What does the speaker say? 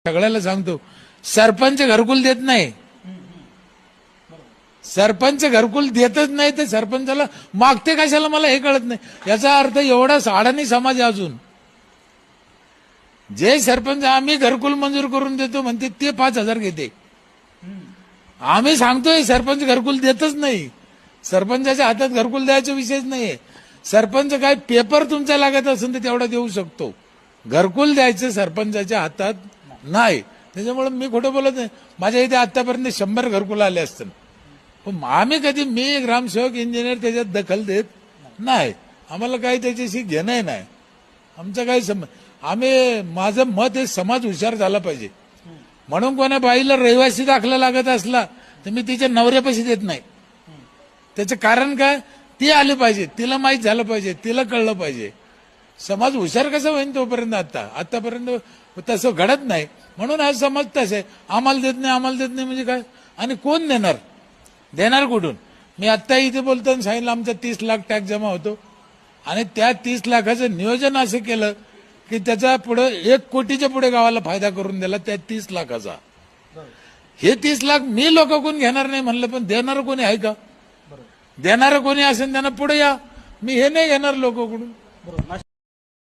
सगळ्याला सांगतो, सरपंच घरकुल देत नाही. सरपंच घरकुल देतच नाही तर सरपंचाला मागते कशाला मला हे कळत नाही. याचा अर्थ एवढा अडाणी समाज आहे. अजून जे सरपंच आम्ही घरकुल मंजूर करून देतो म्हणते ते 5,000 घेते. आम्ही सांगतोय सरपंच घरकुल देतच नाही. सरपंचाच्या हातात घरकुल द्यायचा विषयच नाहीये. सरपंच काय पेपर तुमचा लागत असेल तर तेवढा देऊ शकतो. घरकुल द्यायचं सरपंचाच्या हातात नाही. त्याच्यामुळे मी खोटं बोलत नाही. माझ्या इथे आतापर्यंत 100 घरकुल आले असतील. पण आम्ही कधी, मी ग्रामसेवक इंजिनियर त्याच्यात दखल देत नाही. आम्हाला काही त्याच्याशी घेणं नाही. आमचं काही आम्ही, माझं मत हे समाज हुशार झाला पाहिजे. म्हणून कोणा बाईला रहिवासी दाखला लागत असला तर मी तिच्या नवऱ्यापाशी देत नाही. त्याचं कारण काय, ती आली पाहिजे, तिला माहीत झालं पाहिजे, तिला कळलं पाहिजे. समाज हुशार कसा होईल तोपर्यंत. आतापर्यंत तसं घडत नाही. म्हणून हा समाज तसं आहे, आम्हाला देत नाही, आम्हाला देत नाही म्हणजे काय. आणि कोण देणार कुठून. मी आत्ता इथे बोलताना सांगितलं आमचा 30 लाख टॅक्स जमा होतो आणि त्या 30 लाखाचं नियोजन असं केलं की त्याचा पुढे 1 कोटीच्या पुढे गावाला फायदा करून दिला त्या 30 लाखाचा. हे 30 लाख मी लोकांकडून घेणार नाही म्हणलं, पण देणारं कोणी आहे का. देणारं कोणी असेल त्यांना पुढे या. मी हे नाही घेणार लोकांकडून.